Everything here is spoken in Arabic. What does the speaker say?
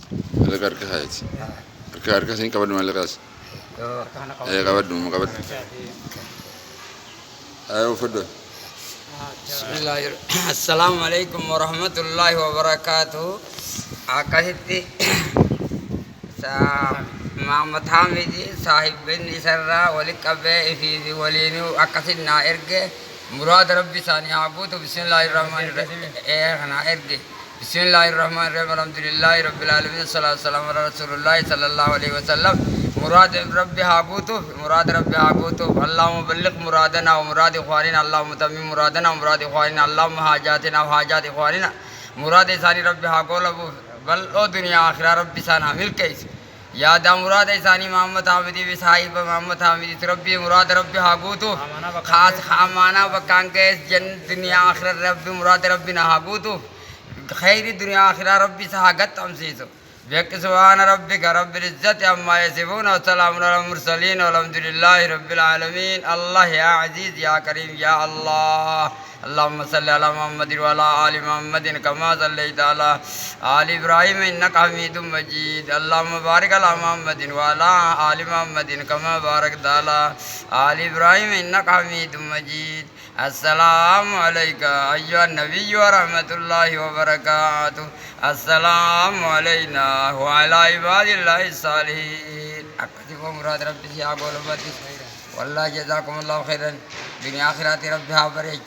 Laga harkahayti. Harkasin qabadhu malaqas. Qabadhu ma qabadhu. Ayo fadda. بسم الله السلام عليكم ورحمة الله وبركاته. أكثر محمد حامدي صاحب بن إسرة ولكبه في ولينو أكثر نائرجه مراد ربي ثاني عبود. بسم الله الرحمن الرحيم. نائرجه بسم الله الرحمن الرحيم. الحمد لله رب العالمين. الصلاة والسلام على رسول الله صلى الله عليه وسلم. مراد ربي عبوده مراد ربي عبوده. اللهم بلغ مرادنا ومراد إخواننا. اللهم تمم مرادنا ومراد إخواننا. اللهم حاجاتنا وحاجات إخواننا. مراد ثاني ربي عقول بل او دنيا آخرة ربي ثانا مل كيس يا دا مراد ثاني محمد حامدي بصاحب محمد حامدي ربي مراد ربي عبوده خاص خامانا بكان كيس جن دنيا آخرة ربي مراد ربنا عبوده خير الدنيا آخرة ربي سحقت أمسيسو بك سبحان ربك رب العزة عما يصفون وسلام على المرسلين والحمد لله رب العالمين. الله يا عزيز يا كريم يا الله. اللهم صل على محمد وعلى آل محمد كما صليت على آل إبراهيم إنك حميد مجيد. اللهم بارك على محمد وعلى آل محمد كما باركت على آل إبراهيم إنك حميد مجيد. السلام عليك أيها النبي ورحمة الله وبركاته. السلام علينا وعلى عباد الله الصالحين. أكتبوا مراد ربي يا قول والله جزاكم الله خيرا. دنيا آخرة ربي حبريج.